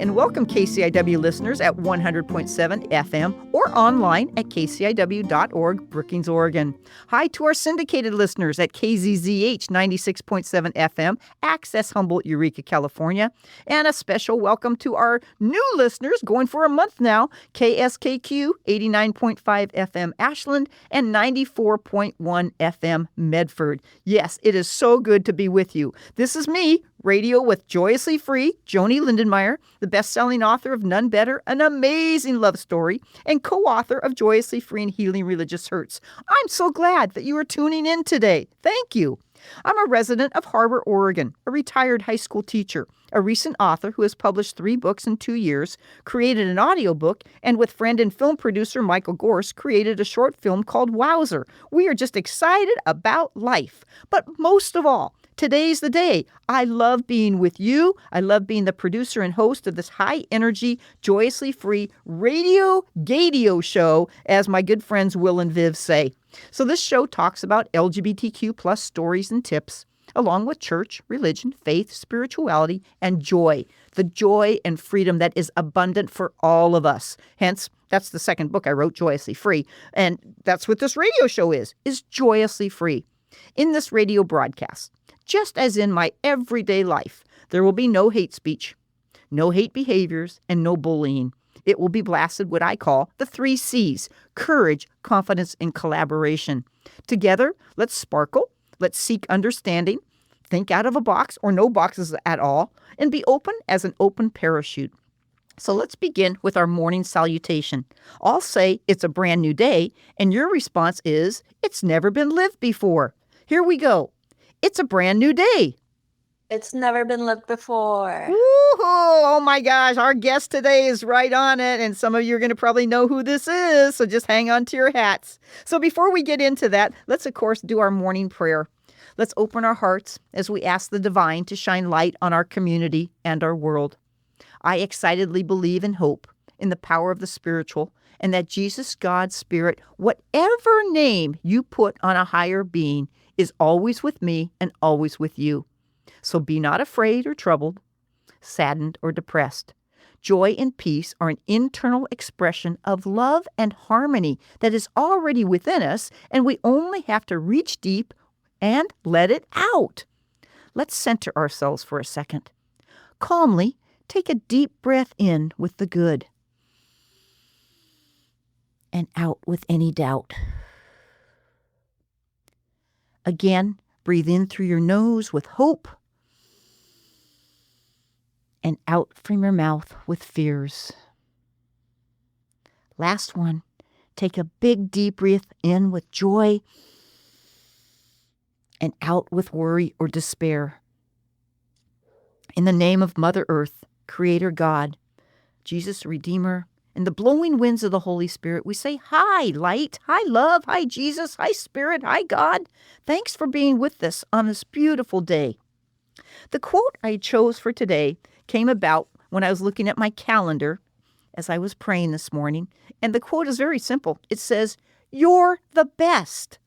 and welcome KCIW listeners at 100.7 FM or online at kciw.org, Brookings, Oregon. Hi to our syndicated listeners at KZZH 96.7 FM, Access Humboldt, Eureka, California. And a special welcome to our new listeners going for a month now, KSKQ 89.5 FM Ashland and 94.1 FM Medford. Yes, it is so good to be with you. This is me, Radio with Joyously Free, Joanie Lindenmeyer, the best-selling author of None Better, an amazing love story, and co-author of Joyously Free and Healing Religious Hurts. I'm so glad that you are tuning in today. Thank you. I'm a resident of Harbor, Oregon, a retired high school teacher, a recent author who has published 3 books in 2 years, created an audiobook, and with friend and film producer Michael Gorse, created a short film called Wowzer. We are just excited about life. But most of all, today's the day. I love being with you. I love being the producer and host of this high-energy, joyously free radio show, as my good friends Will and Viv say. So this show talks about LGBTQ plus stories and tips, along with church, religion, faith, spirituality, and joy. The joy and freedom that is abundant for all of us. Hence, that's the second book I wrote, Joyously Free. And that's what this radio show is joyously free. In this radio broadcast, just as in my everyday life, there will be no hate speech, no hate behaviors, and no bullying. It will be blasted what I call the 3 C's: courage, confidence, and collaboration. Together, let's sparkle, let's seek understanding, think out of a box or no boxes at all, and be open as an open parachute. So let's begin with our morning salutation. I'll say it's a brand new day, and your response is, it's never been lived before. Here we go. It's a brand new day. It's never been lived before. Woo-hoo! Oh my gosh, our guest today is right on it, and some of you are going to probably know who this is, so just hang on to your hats. So before we get into that, let's of course do our morning prayer. Let's open our hearts as we ask the divine to shine light on our community and our world. I excitedly believe and hope in the power of the spiritual, and that Jesus, God's Spirit, whatever name you put on a higher being, is always with me and always with you. So be not afraid or troubled, saddened or depressed. Joy and peace are an internal expression of love and harmony that is already within us, and we only have to reach deep and let it out. Let's center ourselves for a second. Calmly, take a deep breath in with the good and out with any doubt. Again, breathe in through your nose with hope and out from your mouth with fears. Last one, take a big deep breath in with joy and out with worry or despair. In the name of Mother Earth, Creator God, Jesus, Redeemer, and the blowing winds of the Holy Spirit, we say, hi, light, hi, love, hi, Jesus, hi, Spirit, hi, God. Thanks for being with us on this beautiful day. The quote I chose for today came about when I was looking at my calendar as I was praying this morning, and the quote is very simple. It says, "You're the best.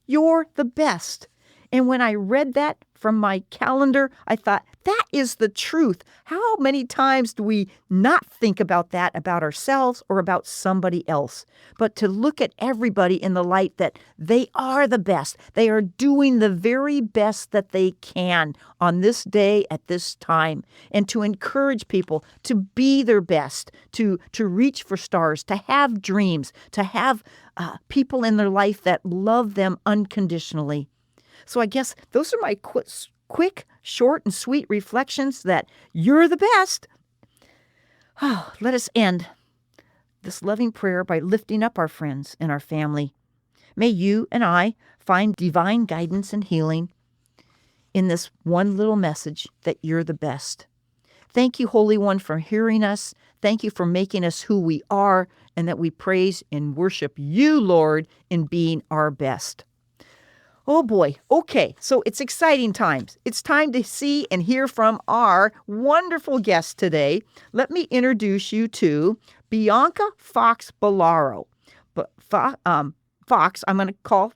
You're the best." And when I read that from my calendar, I thought, that is the truth. How many times do we not think about that about ourselves or about somebody else? But to look at everybody in the light that they are the best. They are doing the very best that they can on this day at this time. And to encourage people to be their best, to reach for stars, to have dreams, to have people in their life that love them unconditionally. So I guess those are my quick, short, and sweet reflections that you're the best. Oh, let us end this loving prayer by lifting up our friends and our family. May you and I find divine guidance and healing in this one little message that you're the best. Thank you, Holy One, for hearing us. Thank you for making us who we are, and that we praise and worship you, Lord, in being our best. Oh boy. Okay. So it's exciting times. It's time to see and hear from our wonderful guest today. Let me introduce you to Bianca Fox Ballara. Fox, I'm going to call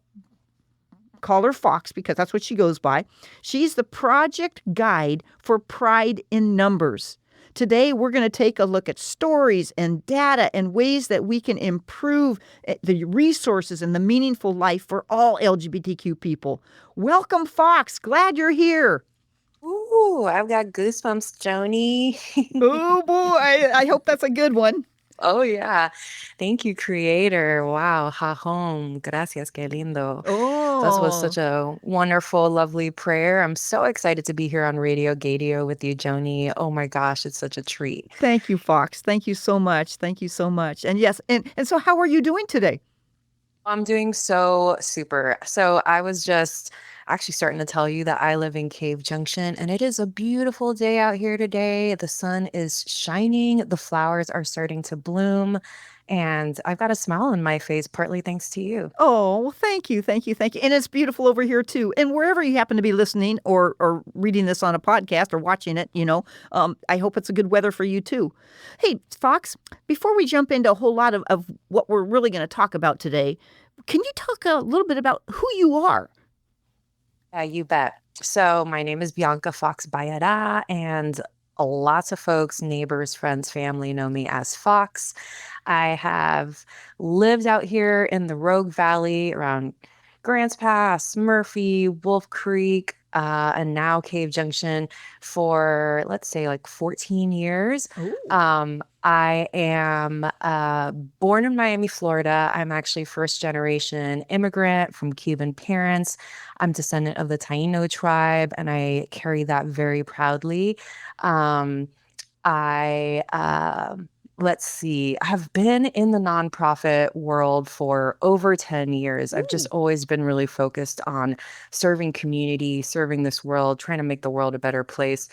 her Fox because that's what she goes by. She's the project guide for Pride in Numbers. Today, we're going to take a look at stories and data and ways that we can improve the resources and the meaningful life for all LGBTQ people. Welcome, Fox. Glad you're here. Ooh, I've got goosebumps, Joanie. Oh, boy. I hope that's a good one. Oh, yeah. Thank you, Creator. Wow. Ha home. Gracias, qué lindo. That was Oh, such a wonderful, lovely prayer. I'm so excited to be here on Radio Gadio with you, Joanie. Oh my gosh, it's such a treat. thank you, Fox. Thank you so much. Thank you so much. And yes, and so how are you doing today? I'm doing so super. So I was just actually starting to tell you that I live in Cave Junction and it is a beautiful day out here today. The sun is shining, the flowers are starting to bloom, and I've got a smile on my face, partly thanks to you. Oh, well, thank you, thank you, thank you. And it's beautiful over here too. And wherever you happen to be listening or reading this on a podcast or watching it, I hope it's a good weather for you too. Hey, Fox, before we jump into a whole lot of what we're really going to talk about today, can you talk a little bit about who you are? Yeah, you bet. So my name is Bianca Fox Ballara, and lots of folks, neighbors, friends, family know me as Fox. I have lived out here in the Rogue Valley around Grants Pass, Murphy, Wolf Creek, and now Cave Junction for, let's say, like 14 years. Oh. I am born in Miami, Florida. I'm actually first generation immigrant from Cuban parents. I'm descendant of the Taino tribe, and I carry that very proudly. Um, I let's see, I have been in the nonprofit world for over 10 years. I've just Ooh. always been really focused on serving community, serving this world, trying to make the world a better place,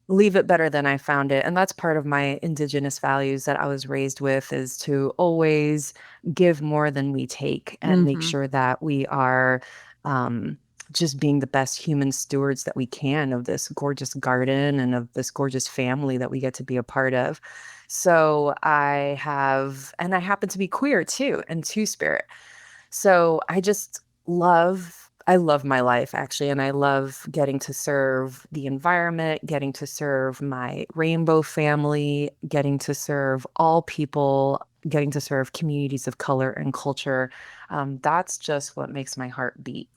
leave it better than I found it. And that's part of my indigenous values that I was raised with, is to always give more than we take and make Mm-hmm. sure that we are um just being the best human stewards that we can of this gorgeous garden and of this gorgeous family that we get to be a part of. So and I happen to be queer too, and two spirit. So I love my life actually, and I love getting to serve the environment, getting to serve my rainbow family, getting to serve all people, getting to serve communities of color and culture. That's just what makes my heart beat.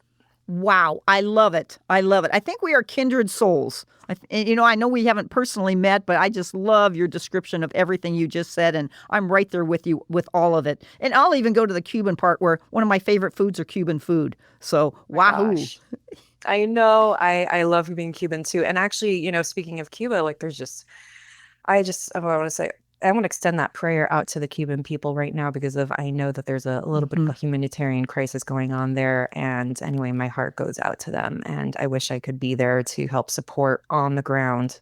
Wow, I love it. I love it. I think we are kindred souls. I know we haven't personally met, but I just love your description of everything you just said, and I'm right there with you with all of it. And I'll even go to the Cuban part where one of my favorite foods are Cuban food. So, My wahoo. gosh. I know. I love being Cuban too. And actually, speaking of Cuba, like I want to say, I want to extend that prayer out to the Cuban people right now because I know that there's a little bit of Hmm. a humanitarian crisis going on there. And anyway, my heart goes out to them. And I wish I could be there to help support on the ground.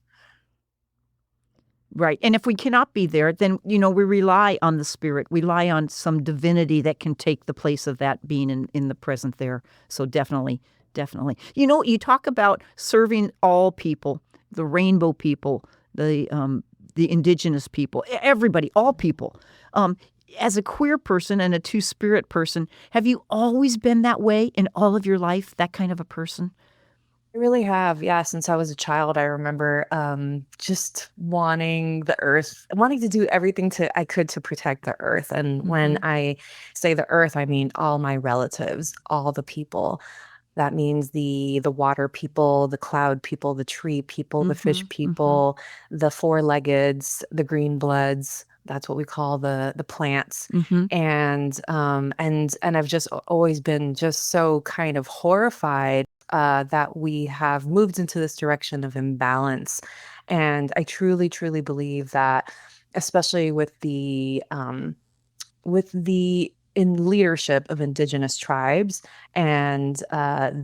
Right. And if we cannot be there, then, we rely on the spirit. We rely on some divinity that can take the place of that being in the present there. So definitely, definitely. You talk about serving all people, the rainbow people, the indigenous people, everybody, all people. Um, as a queer person and a two spirit person, have you always been that way in all of your life, that kind of a person? I really have. Yeah, since I was a child, I remember just wanting to do everything I could to protect the earth. And when Hmm. I say the earth, I mean all my relatives, all the people. That means the water people, the cloud people, the tree people, the Hmm. fish Hmm. people, the four-leggeds, the green bloods. That's what we call the plants. Hmm. And I've just always been just so kind of horrified that we have moved into this direction of imbalance. And I truly, truly believe that, especially with the in leadership of indigenous tribes and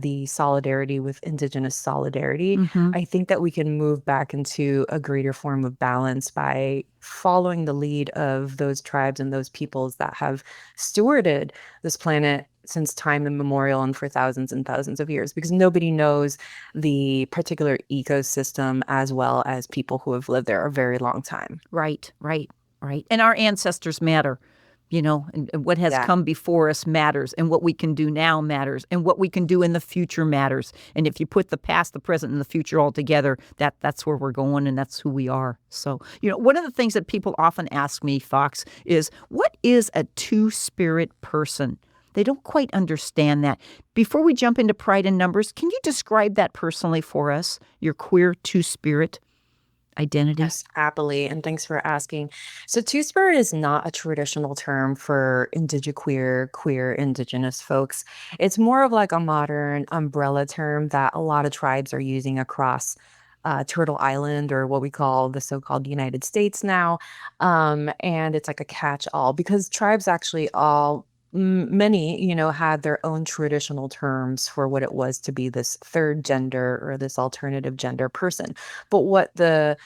the solidarity with indigenous solidarity, Hmm. I think that we can move back into a greater form of balance by following the lead of those tribes and those peoples that have stewarded this planet since time immemorial and for thousands and thousands of years, because nobody knows the particular ecosystem as well as people who have lived there a very long time. Right, right, right. And our ancestors matter. and what has Yeah. come before us matters, and what we can do now matters, and what we can do in the future matters. And if you put the past, the present, and the future all together, that's where we're going, and that's who we are. So, one of the things that people often ask me, Fox, is what is a two-spirit person? They don't quite understand that. Before we jump into pride in numbers, can you describe that personally for us, your queer two-spirit identity? Yes, happily. And thanks for asking. So, Two Spirit is not a traditional term for queer, indigenous folks. It's more of like a modern umbrella term that a lot of tribes are using across Turtle Island, or what we call the so called United States now. And it's like a catch all because tribes actually many, had their own traditional terms for what it was to be this third gender or this alternative gender person. But what the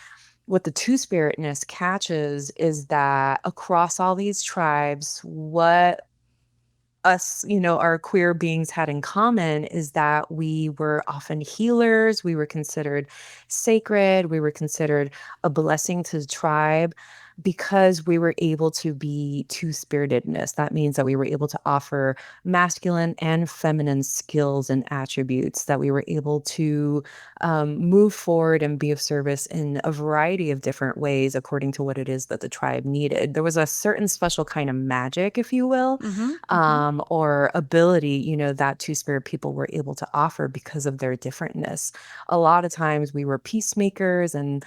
two-spiritness catches is that across all these tribes, what us, our queer beings had in common is that we were often healers, we were considered sacred, we were considered a blessing to the tribe because we were able to be two-spiritedness. That means that we were able to offer masculine and feminine skills and attributes, that we were able to move forward and be of service in a variety of different ways according to what it is that the tribe needed. There was a certain special kind of magic, if you will, Mm-hmm, mm-hmm. or ability, that two-spirit people were able to offer because of their differentness. A lot of times we were peacemakers and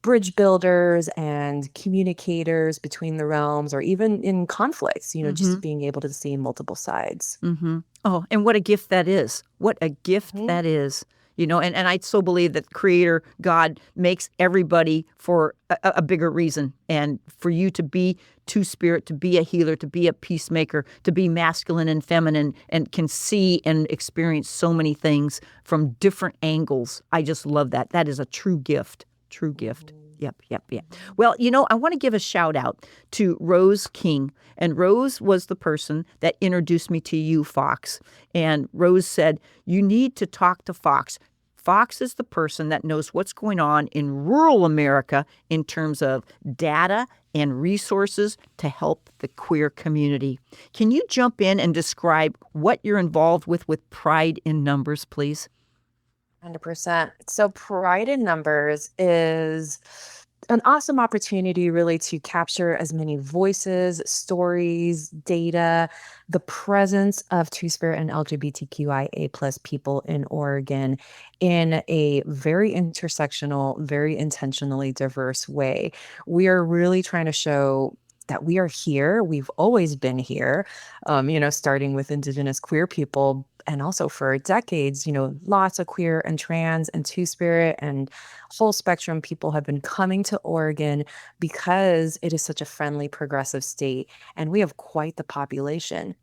bridge builders and communicators between the realms, or even in conflicts, Mm-hmm. just being able to see multiple sides. Mm-hmm. Oh, and what a gift that is. What a gift Mhm. that is. And I so believe that Creator God makes everybody for a bigger reason. And for you to be two-spirit, to be a healer, to be a peacemaker, to be masculine and feminine, and can see and experience so many things from different angles. I just love that. That is a true gift. True gift. Mhm. Yep, yep, yep. Mhm. Well, I want to give a shout out to Rose King. And Rose was the person that introduced me to you, Fox. And Rose said, you need to talk to Fox. Fox is the person that knows what's going on in rural America in terms of data and resources to help the queer community. Can you jump in and describe what you're involved with Pride in Numbers, please? 100%. So Pride in Numbers is an awesome opportunity really to capture as many voices, stories, data, the presence of Two-Spirit and LGBTQIA plus people in Oregon in a very intersectional, very intentionally diverse way. We are really trying to show that we are here. We've always been here, starting with Indigenous queer people. And also for decades, lots of queer and trans and two-spirit and whole spectrum people have been coming to Oregon because it is such a friendly, progressive state. And we have quite the population.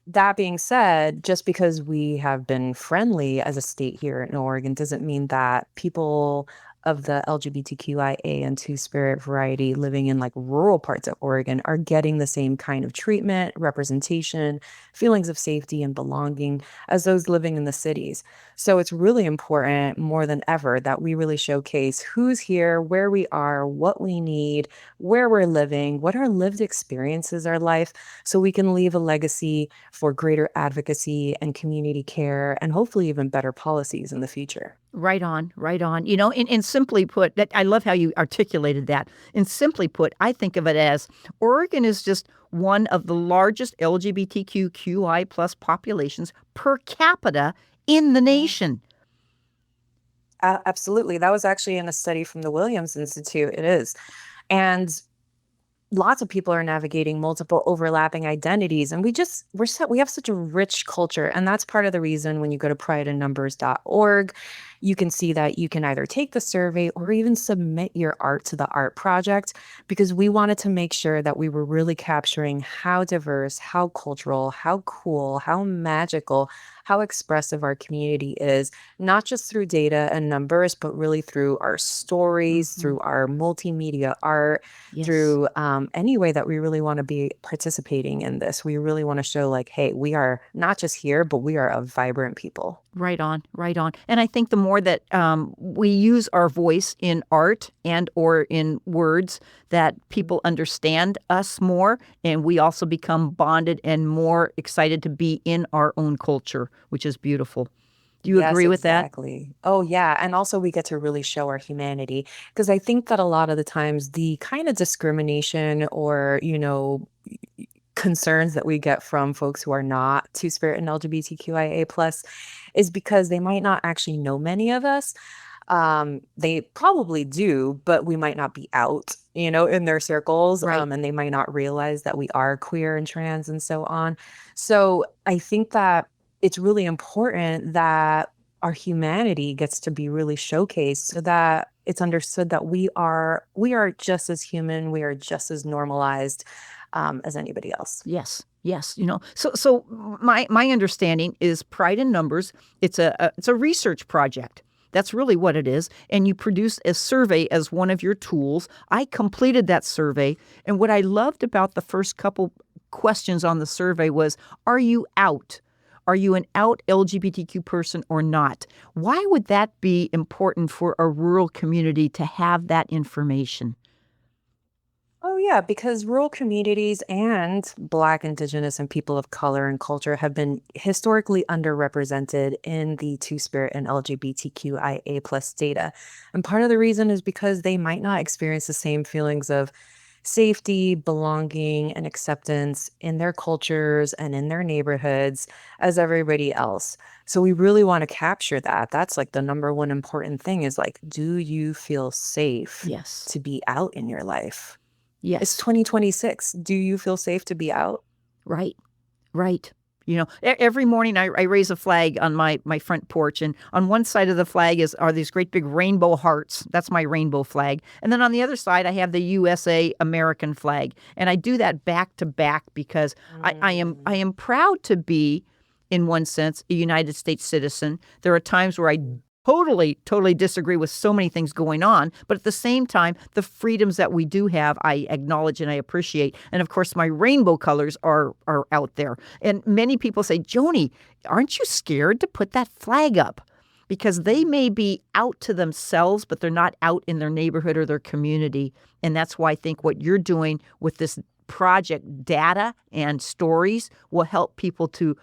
That being said, just because we have been friendly as a state here in Oregon doesn't mean that people of the LGBTQIA and two-spirit variety living in like rural parts of Oregon are getting the same kind of treatment, representation, feelings of safety and belonging as those living in the cities. So it's really important more than ever that we really showcase who's here, where we are, what we need, where we're living, what our lived experiences are life, so we can leave a legacy for greater advocacy and community care and hopefully even better policies in the future. Right on, right on. In simply put, I love how you articulated that. And simply put, I think of it as Oregon is just one of the largest LGBTQI plus populations per capita in the Mhm. nation. Absolutely. That was actually in a study from the Williams Institute. It is. And lots of people are navigating multiple overlapping identities, and we have such a rich culture, and that's part of the reason when you go to prideinnumbers.org, you can see that you can either take the survey or even submit your art to the art project, because we wanted to make sure that we were really capturing how diverse, how cultural, how cool, how magical, how expressive our community is, not just through data and numbers, but really through our stories, Hmm. through our multimedia art, Yes. through any way that we really want to be participating in this. We really want to show, like, hey, we are not just here, but we are a vibrant people. Right on, right on. And I think the more that we use our voice in art and or in words, that people understand us more, and we also become bonded and more excited to be in our own culture, which is beautiful. Do you Yes, agree with that? exactly. Oh, yeah. And also, we get to really show our humanity because I think that a lot of the times the kind of discrimination or, concerns that we get from folks who are not Two Spirit and LGBTQIA plus is because they might not actually know many of us. They probably do, but we might not be out, in their circles, Right. and they might not realize that we are queer and trans and so on. So I think that it's really important that our humanity gets to be really showcased so that it's understood that we are just as human, we are just as normalized as anybody else. Yes. Yes. So my understanding is Pride in Numbers. It's a research project. That's really what it is. And you produce a survey as one of your tools. I completed that survey. And what I loved about the first couple questions on the survey was, are you out? Are you an out LGBTQ person or not? Why would that be important for a rural community to have that information? Oh, yeah, because rural communities and Black, Indigenous, and people of color and culture have been historically underrepresented in the Two Spirit and LGBTQIA plus data. And part of the reason is because they might not experience the same feelings of safety, belonging, and acceptance in their cultures and in their neighborhoods as everybody else. So we really want to capture that. That's like the number one important thing is like, do you feel safe Yes. to be out in your life? It's Yes. 2026. Do you feel safe to be out? Right. Right. Every morning I raise a flag on my front porch, and on one side of the flag are these great big rainbow hearts. That's my rainbow flag. And then on the other side, I have the USA American flag. And I do that back to back because I Mm, am proud to be, in one sense, a United States citizen. There are times where I totally disagree with so many things going on, but at the same time, the freedoms that we do have, I acknowledge and I appreciate. And of course, my rainbow colors are out there. And many people say, Joanie, aren't you scared to put that flag up? Because they may be out to themselves, but they're not out in their neighborhood or their community. And that's why I think what you're doing with this project, data and stories, will help people to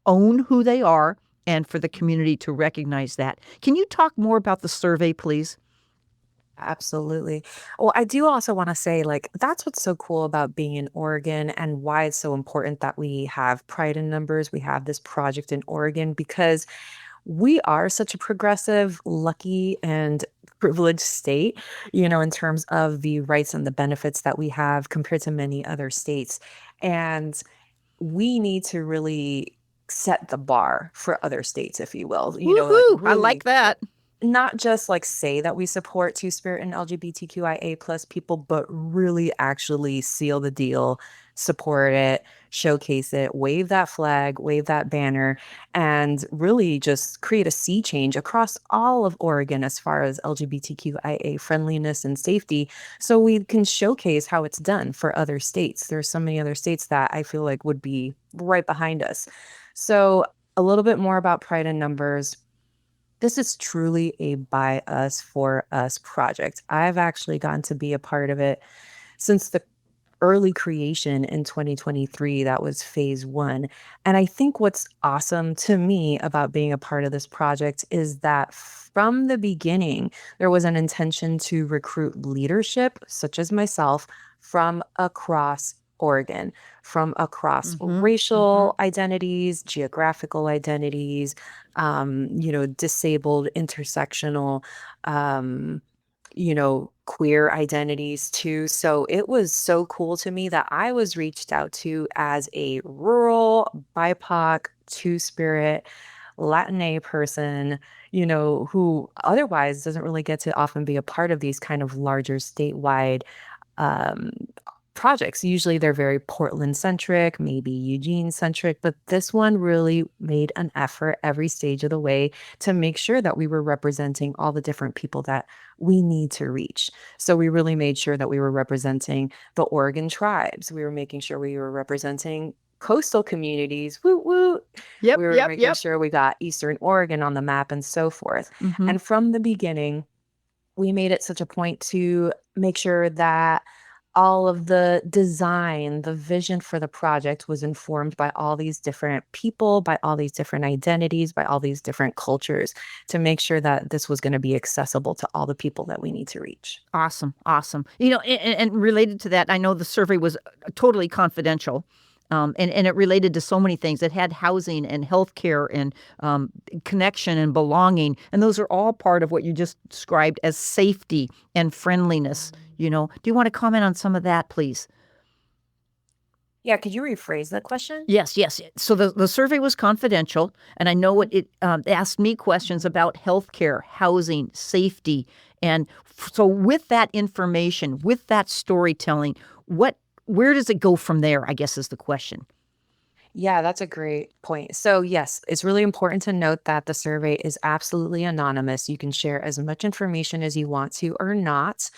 own who they are and for the community to recognize that. Can you talk more about the survey, please? absolutely. Well, I do also want to say, like, that's what's so cool about being in Oregon and why it's so important that we have Pride in Numbers. We have this project in Oregon because we are such a progressive, lucky, and privileged state, in terms of the rights and the benefits that we have compared to many other states. And we need to really set the bar for other states, if you will, like Woohoo! I like really that. not just like say that we support Two Spirit and LGBTQIA plus people, but really actually seal the deal, support it, showcase it, wave that flag, wave that banner, and really just create a sea change across all of Oregon as far as LGBTQIA friendliness and safety. So we can showcase how it's done for other states. There's so many other states that I feel like would be right behind us. So a little bit more about Pride in Numbers. This is truly a by us, for us project. I've actually gotten to be a part of it since the early creation in 2023. That was phase one. And I think what's awesome to me about being a part of this project is that from the beginning, there was an intention to recruit leadership, such as myself, from across Oregon, from across Mm-hmm. Mm-hmm. racial identities, geographical identities, disabled, intersectional, um, queer identities too. So it was so cool to me that I was reached out to as a rural BIPOC, Two Spirit, Latina person, who otherwise doesn't really get to often be a part of these kind of larger statewide um, projects. Usually they're very Portland centric, maybe Eugene centric, but this one really made an effort every stage of the way to make sure that we were representing all the different people that we need to reach. So we really made sure that we were representing the Oregon tribes. We were making sure we were representing coastal communities. Woot woot. Yep. We were Yep. making Yep. sure we got Eastern Oregon on the map and so forth. Mm-hmm. And from the beginning, we made it such a point to make sure that all of the design, the vision for the project was informed by all these different people, by all these different identities, by all these different cultures to make sure that this was going to be accessible to all the people that we need to reach. Awesome, awesome. And related to that, I know the survey was totally confidential. And it related to so many things. It had housing and healthcare and connection and belonging. And those are all part of what you just described as safety and friendliness. Do you want to comment on some of that, please? Yeah, could you rephrase that question? Yes, yes. So the survey was confidential, and I know it asked me questions about healthcare, housing, safety, and so with that information, with that storytelling, where does it go from there? I guess is the question. Yeah, that's a great point. So, yes, it's really important to note that the survey is absolutely anonymous. You can share as much information as you want to or not.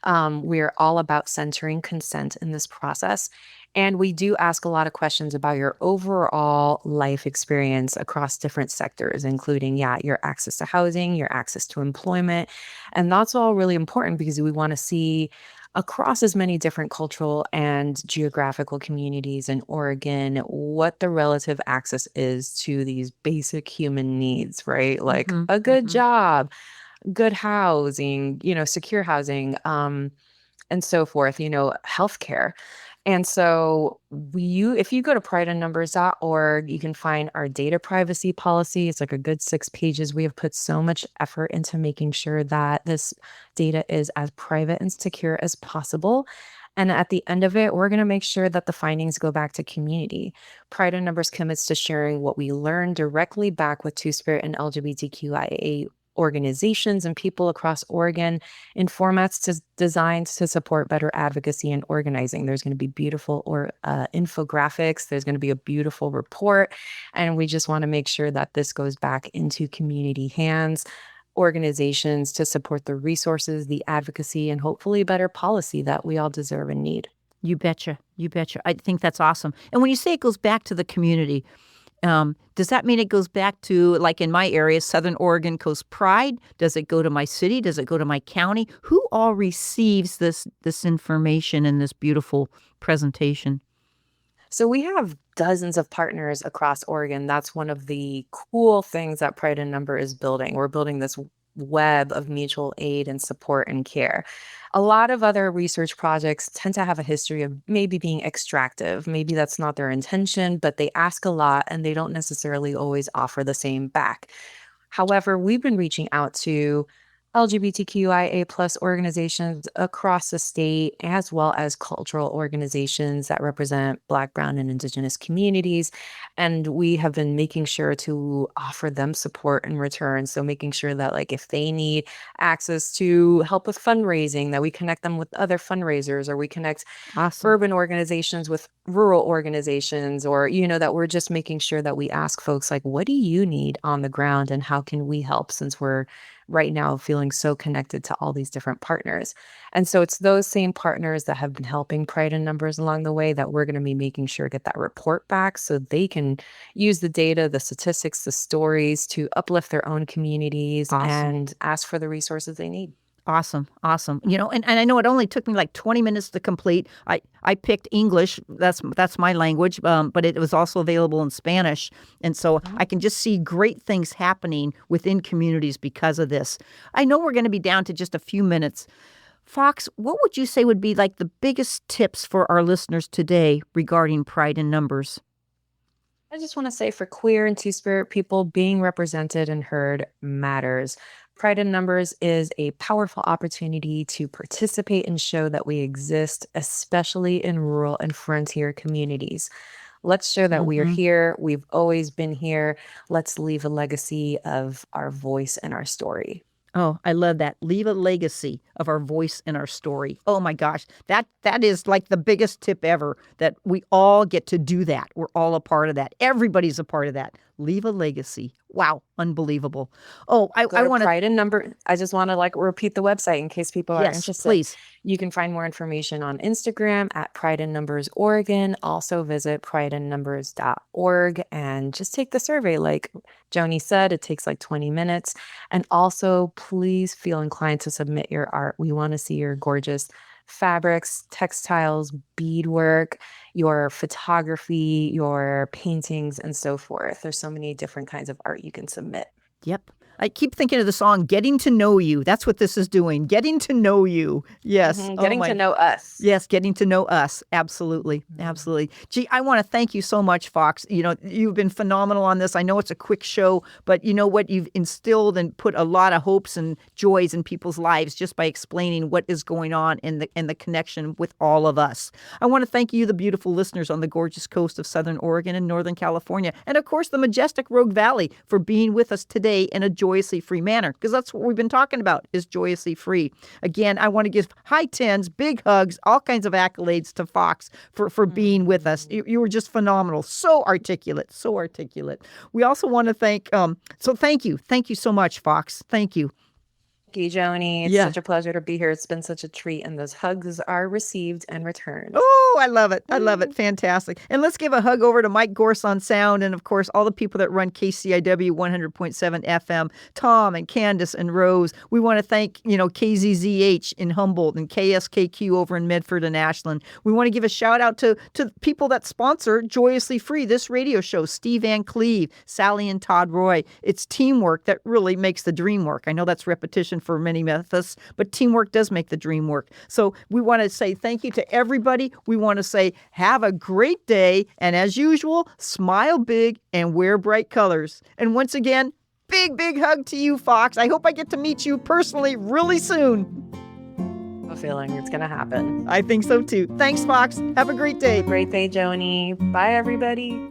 We're all about centering consent in this process. And we do ask a lot of questions about your overall life experience across different sectors, including, yeah, your access to housing, your access to employment. And that's all really important because we want to see across as many different cultural and geographical communities in Oregon, what the relative access is to these basic human needs, right? Like Mm-hmm, a good mm-hmm. job, good housing, secure housing, and so forth, healthcare. And so if you go to prideandnumbers.org, you can find our data privacy policy. It's like a good 6 pages. We have put so much effort into making sure that this data is as private and secure as possible. And at the end of it, we're going to make sure that the findings go back to community. Pride and Numbers commits to sharing what we learn directly back with Two Spirit and LGBTQIA organizations and people across Oregon in formats designed to support better advocacy and organizing. There's going to be beautiful infographics. There's going to be a beautiful report. And we just want to make sure that this goes back into community hands, organizations to support the resources, the advocacy, and hopefully better policy that we all deserve and need. You betcha. You betcha. I think that's awesome. And when you say it goes back to the community, does that mean it goes back to, like in my area, Southern Oregon Coast Pride? Does it go to my city? Does it go to my county? Who all receives this information and this beautiful presentation? So we have dozens of partners across Oregon. That's one of the cool things that Pride in Number is building. We're building this web of mutual aid and support and care. A lot of other research projects tend to have a history of maybe being extractive. Maybe that's not their intention, but they ask a lot and they don't necessarily always offer the same back. However, we've been reaching out to LGBTQIA plus organizations across the state, as well as cultural organizations that represent Black, Brown, and Indigenous communities. And we have been making sure to offer them support in return. So making sure that like if they need access to help with fundraising, that we connect them with other fundraisers, or we connect Awesome. urban organizations with rural organizations, or that we're just making sure that we ask folks like, what do you need on the ground and how can we help, since we're right now feeling so connected to all these different partners. And so it's those same partners that have been helping Pride in Numbers along the way that we're going to be making sure get that report back so they can use the data, the statistics, the stories to uplift their own communities Awesome. and ask for the resources they need. Awesome. Awesome. And I know it only took me like 20 minutes to complete. I picked English. That's my language, but it was also available in Spanish. And so I can just see great things happening within communities because of this. I know we're going to be down to just a few minutes. Fox, what would you say would be like the biggest tips for our listeners today regarding Pride in Numbers? I just want to say for queer and two spirit people, being represented and heard matters. Pride in Numbers is a powerful opportunity to participate and show that we exist, especially in rural and frontier communities. Let's show that we are Mm-hmm. here. We've always been here. Let's leave a legacy of our voice and our story. Oh, I love that. Leave a legacy of our voice and our story. Oh my gosh. That is like the biggest tip ever, that we all get to do that. We're all a part of that. Everybody's a part of that. Leave a legacy. Wow, unbelievable. Oh, Go I to want to Pride in Number. I just want to like repeat the website in case people are yes, interested. please. You can find more information on Instagram at Pride in Numbers Oregon. Also visit prideandnumbers.org and just take the survey. Like Joanie said, it takes like 20 minutes. And also please feel inclined to submit your art. We want to see your gorgeous fabrics, textiles, beadwork, your photography, your paintings, and so forth. There's so many different kinds of art you can submit. Yep. I keep thinking of the song Getting to Know You. That's what this is doing. Getting to know you. Yes. Getting to know us. Yes, getting to know us. Absolutely. Absolutely. Gee, I want to thank you so much, Fox. You've been phenomenal on this. I know it's a quick show, but you know what? You've instilled and put a lot of hopes and joys in people's lives just by explaining what is going on and the connection with all of us. I want to thank you, the beautiful listeners on the gorgeous coast of Southern Oregon and Northern California, and of course, the majestic Rogue Valley for being with us today in a joyously free manner, because that's what we've been talking about, is joyously free. Again, I want to give high tens, big hugs, all kinds of accolades to Fox for being with us. You were just phenomenal. So articulate, so articulate. We also want to thank, thank you. Thank you so much, Fox. Thank you. Thank you, Joanie. It's such a pleasure to be here. It's been such a treat, and those hugs are received and returned. Oh, I love it. I love it. Fantastic. And let's give a hug over to Mike Gorse on sound, and of course, all the people that run KCIW 100.7 FM, Tom and Candace and Rose. We want to thank, KZZH in Humboldt and KSKQ over in Medford and Ashland. We want to give a shout out to people that sponsor Joyously Free, this radio show, Steve Van Cleve, Sally and Todd Roy. It's teamwork that really makes the dream work. I know that's repetition for many methods, but teamwork does make the dream work. So we want to say thank you to everybody. We want to say have a great day. And as usual, smile big and wear bright colors. And once again, big, big hug to you, Fox. I hope I get to meet you personally really soon. I have a feeling it's going to happen. I think so too. Thanks, Fox. Have a great day. Have a great day, Joanie. Bye, everybody.